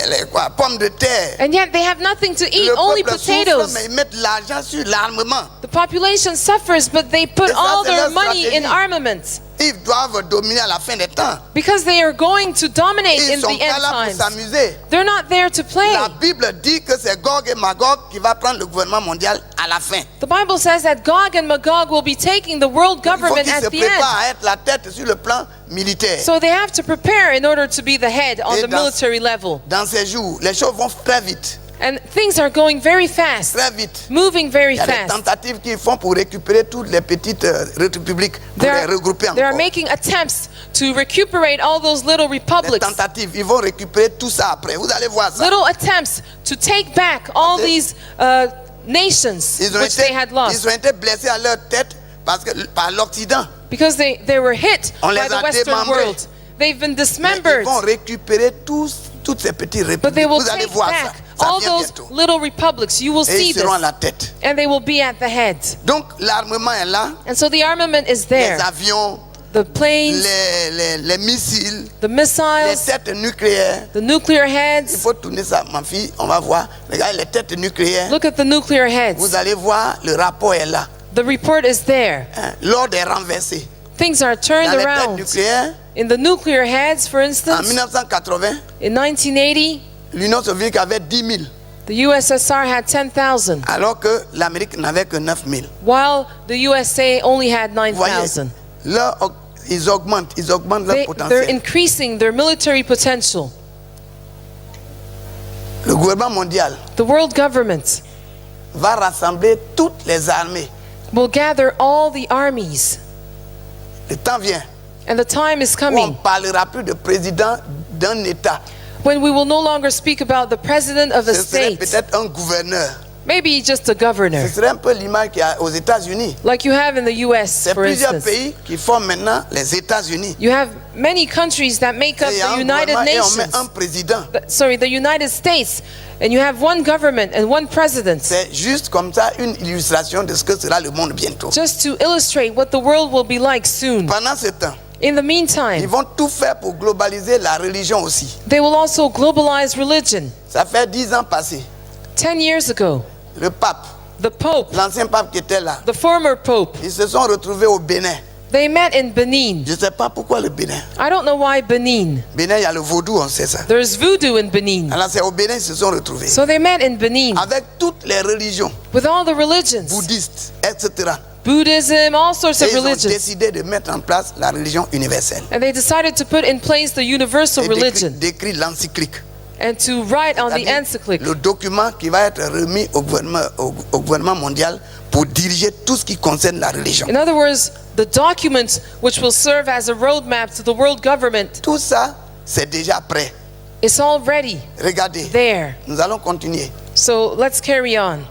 les pommes de terre. And yet they have nothing to eat, Le only peuple souffre, potatoes. mais ils mettent l'argent sur l'armement. The population suffers, but they put Et ça, all c'est their leur money in stratégie. armaments Ils doivent dominer à la fin des temps. because they are going to dominate Ils in sont the pas end là pour times. s'amuser. They're not there to play. La Bible dit que c'est Gog et Magog qui va prendre le gouvernement mondial à la fin. The Bible says that Gog and Magog will be taking the world Il faut government qu'ils se at the end. préparent à être la tête sur le plan militaire. So they have to prepare in order to be the head on Et the military level. Dans ces jours, les choses vont très vite. And things are going very fast, Très vite. moving very Il y a des fast. tentatives qu'ils font pour récupérer toutes les petites républiques, pour They les are, regrouper they are encore. making attempts to recuperate all those little Les republics, tentatives, ils vont récupérer tout ça après. Vous allez voir ça. little attempts to take back all these nations Ils ont which they had lost. ils ont été blessés à leur tête par l'Occident. Because they were hit On les by the a Western démembrés. world. They've been Mais dismembered, ils vont récupérer toutes ces petites but they républiques. will Vous allez take voir ça. back Ça all vient those bientôt. little republics. You will Et see ils seront à this, la tête. and they will be at the head. Donc l'armement est là. And so the armament is Les there. avions, The planes, les missiles, the les missiles, têtes nucléaires. the nuclear Il heads. faut tourner ça, ma fille. On va voir. Regardez les têtes nucléaires. Look at the nuclear heads. Vous allez voir, le rapport est là. The report is there. Hein, l'ordre est renversé. Things are Dans turned les têtes around. nucléaires, In the nuclear heads, for en instance, 1980, in 1980, l'Union soviétique avait 10 000. The USSR had 10,000, alors que l'Amérique n'avait que 9 000. while the USA only had Vous voyez, 9,000. ils augmentent leur They're potentiel. increasing their military potential. Le gouvernement mondial The world government va rassembler toutes les armées. will gather all the armies. Le temps vient And the time is où on ne coming parlera plus de président d'un État. when we will no longer speak about the president of a Ce serait state. peut-être un gouverneur. Maybe just a governor, Ce serait un peu l'image qu'il y a aux États-Unis. like you have in the US, C'est for plusieurs instance. pays qui forment maintenant les États-Unis. You have many countries that make up Et il y a the un United gouvernement et on met Nations. un président. The United States. And you have one government and one president. C'est juste comme ça une illustration de ce que sera le monde bientôt. Just to illustrate what the world will be like soon. Pendant ce temps, In the ils meantime, vont tout faire pour globaliser la religion aussi. they will also globalize religion. Ça fait 10 ans passés. 10 years ago, Le pape, the Pope, l'ancien pape qui était là, the former Pope, ils se sont retrouvés au Bénin. they met in Benin. Je ne sais pas pourquoi le Bénin. I don't know why Benin. Bénin, il y a le vaudou, on sait ça. There's voodoo in Benin. Alors c'est au Bénin qu'ils se sont retrouvés. So they met in Benin Avec toutes les religions, with all the religions, bouddhistes, etc. Buddhism, all sorts Et of ils ont religions. décidé de mettre en place la religion universelle. And they decided to put in place the universal Et religion d'écrire l'encyclique. and to write on the C'est-à-dire encyclic. le document qui va être remis au gouvernement mondial pour diriger tout ce qui concerne la religion. In other words, the document which will serve as a roadmap to the world government, Tout ça, c'est déjà prêt. is already Regardez, there. nous allons continuer. So let's carry on.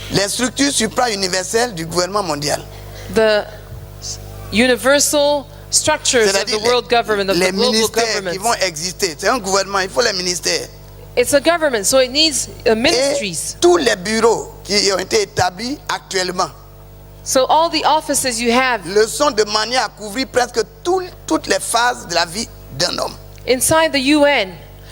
Les structures supra-universelles du gouvernement mondial. The universal structures of the C'est-à-dire world government, of les the global ministères qui government. vont exister. C'est un gouvernement, il faut les ministères. It's a government, so it needs Et ministries. tous les bureaux qui ont été établis actuellement So all the offices you have le sont de manière à couvrir presque toutes les phases de la vie d'un homme. inside the UN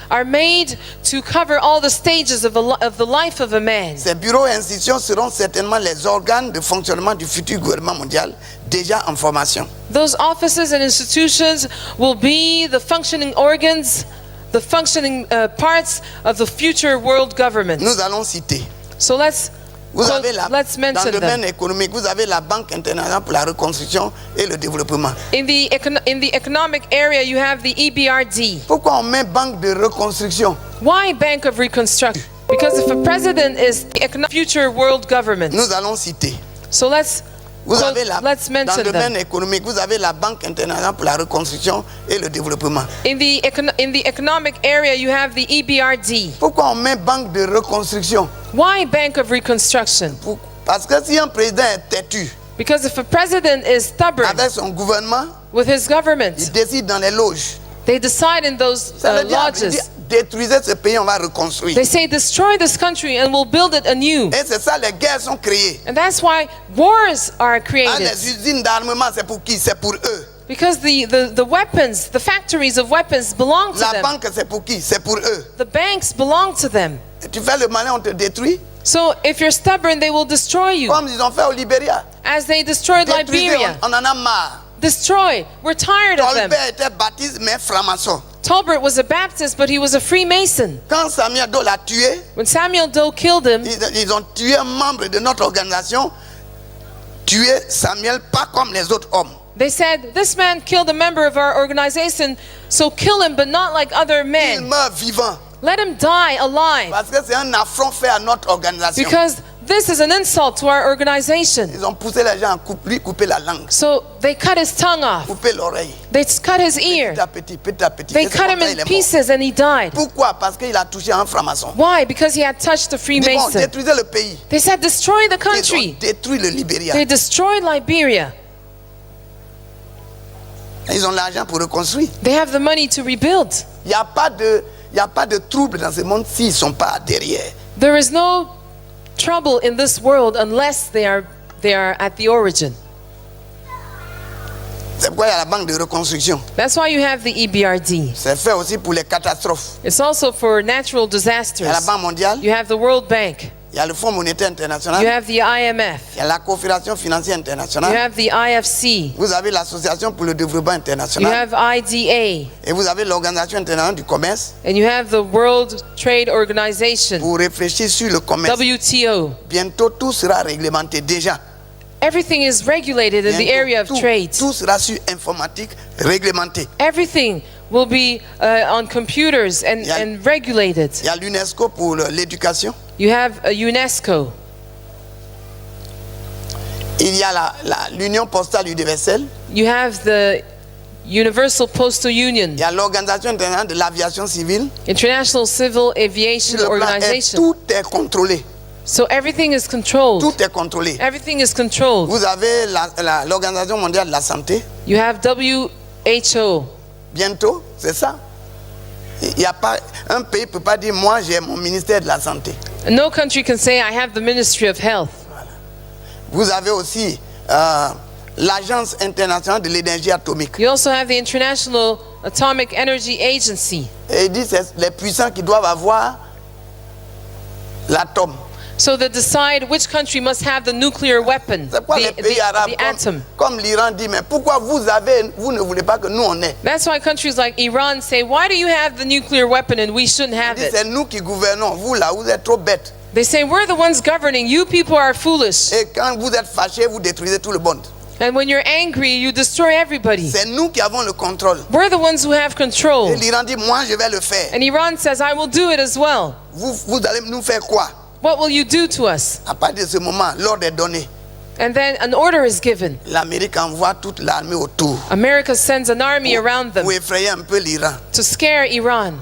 are made to cover all the stages of the life of a man. Ces bureaux et institutions seront certainement les organes de fonctionnement du futur gouvernement mondial déjà en formation. Those offices and institutions will be the functioning organs, the functioning parts of the future world government. Nous allons citer. So let's Dans mention le domaine them. économique, vous avez la Banque internationale pour la reconstruction et le développement. In the economic area, you have the EBRD. Pourquoi on met Banque de reconstruction? Why Bank of Reconstruction? Because if a president is the future world government. Nous allons citer. So let's Dans mention le domaine them. économique, vous avez la Banque internationale pour la reconstruction et le développement. In the economic area, you have the EBRD. Pourquoi on met Banque de reconstruction? Why Bank of Reconstruction? Parce que si un président est têtu Because if a president is stubborn avec son gouvernement, with his government, il décide dans les loges. they decide in those Ça veut dire, lodges. détruisez ce pays, on va reconstruire. They say, destroy this country and we'll build it anew. Et c'est ça, les guerres sont créées. And that's why wars are Ah, created. les usines d'armement, c'est pour qui? C'est pour eux. Because the weapons, the factories of weapons belong to La them. banque, c'est pour qui? C'est pour eux. The banks belong to them. Et tu fais le malin, on te détruit. So if you're stubborn, they will destroy you. Comme ils ont fait au Libéria. As they destroyed Détruisez, Liberia. on en a marre. Destroy. We're tired of them. Tolbert était baptiste, mais franc-maçon. Tolbert was a Baptist, but he was a Freemason. Quand Samuel Doe l'a tué, When Samuel Doe killed him, ils ont tué un membre de notre organisation, tué Samuel pas comme les autres hommes. they said, this man killed a member of our organization, so kill him, but not like other Il men. meurt vivant. Let him die alive. Parce que c'est un affront fait à notre organisation. Because this is an insult to our organization. Ils ont poussé les gens à lui couper la langue, So they cut his tongue off. couper l'oreille. They cut his ear. Petit à petit, petit à petit. They Et c'est cut comme him ça, il in est mort. pieces and he died. Pourquoi? Parce qu'il a touché un franc-maçon. Why? Because he had touched the Ils vont Freemason. détruire le pays. They said, destroy the Ils ont country. détruit le Libéria. They destroyed Liberia. Ils ont l'argent pour reconstruire. They have the money to rebuild. Il n'y a pas de trouble dans ce monde s'ils ne sont pas derrière. There is no trouble in this world unless they are at the origin. C'est pourquoi il y a la banque de reconstruction. That's why you have the EBRD. C'est fait aussi pour les catastrophes. It's also for natural Il y a la disasters. Banque mondiale, You have the World Bank. il Il y a le Fonds monétaire international. You have the IMF. Il y a la Confédération financière You internationale. have the IFC. Vous avez l'Association pour le développement You international. have IDA. Et vous avez l'Organisation internationale du commerce And you have the World Trade Organization, pour réfléchir sur le commerce. WTO. Bientôt, tout sera réglementé déjà. Everything is regulated in the area of Bientôt, trade. tout sera sur informatique réglementé. Everything will be on computers Yeah. and regulated. Il y a l'UNESCO pour l'éducation. You have a UNESCO. Il y a l'Union postale universelle. You have the Universal Postal Union, Il y a l'Organisation internationale de l'aviation civile. International Civil Aviation Le plan est- Organization. tout est contrôlé. So everything is controlled. Tout est contrôlé. Everything is controlled. Vous avez l'Organisation mondiale de la santé. You have WHO. Bientôt, c'est ça. Il y a pas, un pays ne peut pas dire moi j'ai mon ministère de la santé. No country can say I have the Ministry of Health. Vous avez aussi l'Agence internationale de l'énergie atomique. You also have the International Atomic Energy Agency. Et il dit c'est les puissants qui doivent avoir l'atome. So they decide which country must have the nuclear weapon, C'est pourquoi les pays arabes the atom. comme l'Iran dit mais pourquoi vous ne voulez pas que nous on ait? That's why countries like Iran say, why do you have the nuclear weapon and we shouldn't Il have dit it? c'est nous qui gouvernons, vous là vous êtes trop bêtes. They say, we're the ones governing, you people are foolish. Et quand vous êtes fâchés, vous détruisez tout le monde. And when you're angry, you destroy everybody. C'est nous qui avons le contrôle. We're the ones who have control. Et l'Iran dit moi je vais le faire. And Iran says, I will do it as well. Vous allez nous faire quoi? What will you do to us? À partir de ce moment, l'ordre est donné. And then an order is given. L'Amérique envoie toute l'armée autour America sends an army around them pour effrayer un peu l'Iran. to scare Iran.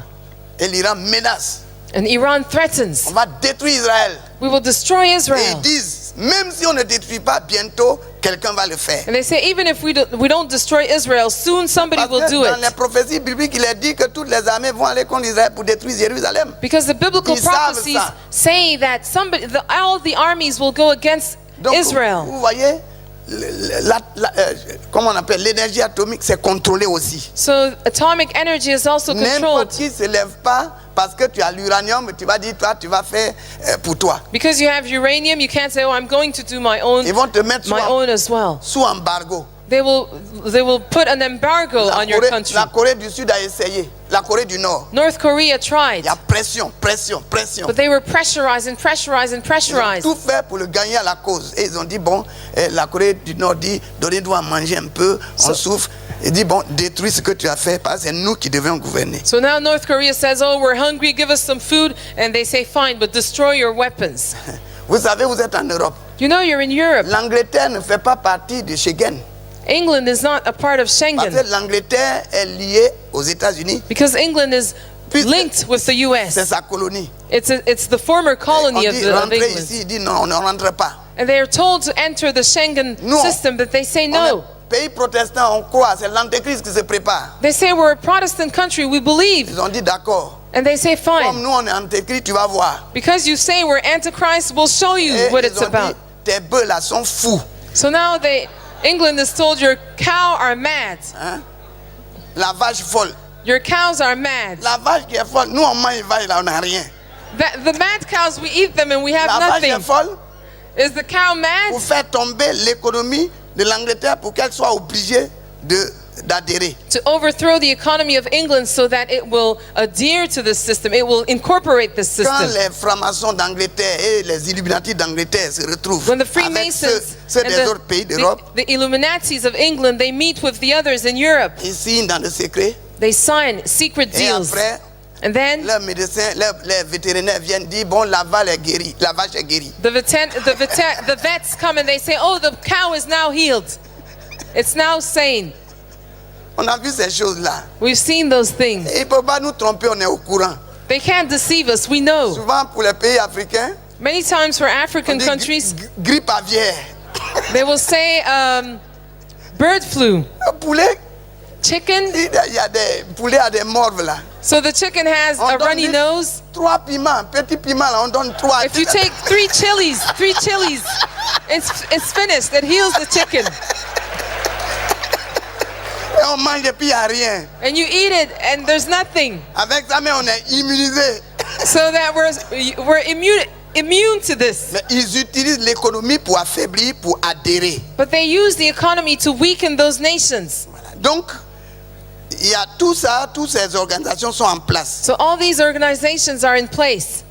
Et l'Iran menace. And Iran On threatens, va détruire Israël. we will destroy Et Israel. ils disent, même si on ne détruit pas, bientôt, quelqu'un va le faire. And they say, even if we don't destroy Israel, soon somebody Parce will que do dans les it. prophéties bibliques, il est dit que toutes les armées vont aller contre Israël pour détruire Jérusalem. Because the biblical Ils savent prophecies ça. say that all the armies will go against Donc, Israel. vous voyez, comment on appelle, l'énergie atomique, c'est contrôlé aussi. So atomic energy is also N'importe controlled. qui ne se lève pas parce que tu as l'uranium, tu vas dire, toi, tu vas faire pour toi. Because you have uranium, you can't say, oh, I'm going to do my own Ils vont te mettre as well. sous embargo. They will put an embargo on your country. La Corée du Sud a essayé, la Corée du Nord. North Korea tried, Il y a pression, pression, pression. but they were pressurized and pressurized and Ils ont pressurized. tout fait pour le gagner à la cause. Et ils ont dit, bon, la Corée du Nord dit, donnez-nous à manger un peu, on souffre. Il dit, bon, détruis ce que tu as fait, parce que c'est nous qui devions gouverner. So now North Korea says, oh, we're hungry, give us some food. And they say, fine, but destroy your weapons. Vous savez, vous êtes en Europe. You know you're in Europe. L'Angleterre ne fait pas partie de Schengen. England is not a part of Parce Schengen que l'Angleterre est liée aux États-Unis. because England is linked with the C'est U.S. sa colonie. It's the former On colony of dit, rentrez England. ici, il dit, non, on ne rentre pas. And they are told to enter the Schengen Non. system, but they say On no. est pays protestant, on croit, c'est l'antéchrist qui se prépare. They say we're a Protestant country, we believe. Ils ont dit, d'accord. And they say, Comme fine. nous, on est antéchrist, tu vas voir. Because you say we're Antichrist, we'll show you Et what ils it's ont about. dit, tes bœufs là sont fous. So now England is told your cow are mad. Hein? La vache folle. Your cows are mad. La vache qui est folle, nous on mange vache là, on n'a rien. The mad cows, we eat them and we have La vache est nothing. folle Is the cow pour mad? faire tomber l'économie de l'Angleterre pour qu'elle soit obligée d'adhérer. To overthrow the economy of England so that it will adhere to this system. It will incorporate this Quand system. les francs-maçons d'Angleterre et les Illuminati d'Angleterre se retrouvent When the avec Freemasons ceux and des autres pays d'Europe, the Illuminatis of England, they meet with the others in Europe. ils signent dans le secret They sign secret et deals. après, And then leurs médecins, les vétérinaires viennent dire, bon, la vache est guérie, la vache est guérie. the vets come and they say, oh, the cow is now healed. It's now sane. On a vu ces choses-là. We've seen those things. Et ils ne peuvent pas nous tromper, on est au courant. They can't deceive us, we know. Souvent pour les pays africains, Many times for on African dit countries, grippe aviaire. they will say bird flu. Le poulet, Chicken. il y a des poulets à des morves là. So the chicken has On a donne runny juste nose. 3 piments, petits piments là, on donne 3. If you take three chilies, it's finished. It heals the chicken. Et on mange et puis il n'y a rien. And you eat it and there's nothing. Avec ça, mais on est immunisé. So that we're immune to this. Mais ils utilisent l'économie pour affaiblir, pour adhérer. But they use the economy to weaken those nations. Voilà. Donc, il y a tout ça, toutes ces organisations sont en place. So all these organizations are in place.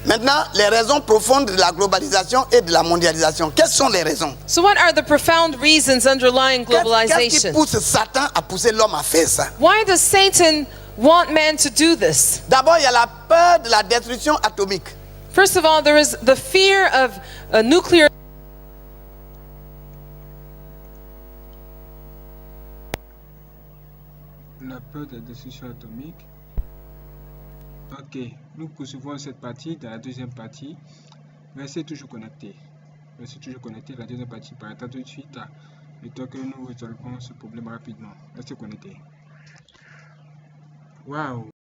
Maintenant, les raisons profondes de la globalisation et de la mondialisation. Quelles sont les raisons? So what are the profound reasons underlying Qu'est-ce qui globalization? pousse Satan à pousser l'homme à faire ça? Why does Satan want man to do this? D'abord, il y a la peur de la destruction atomique. First of all, there is the fear of a nuclear. La peur de la destruction atomique. Ok, nous poursuivons cette partie dans la deuxième partie. Restez toujours connectés. Restez toujours connectés. La deuxième partie paraîtra tout de suite. Le temps que nous résolvons ce problème rapidement. Restez connectés. Waouh!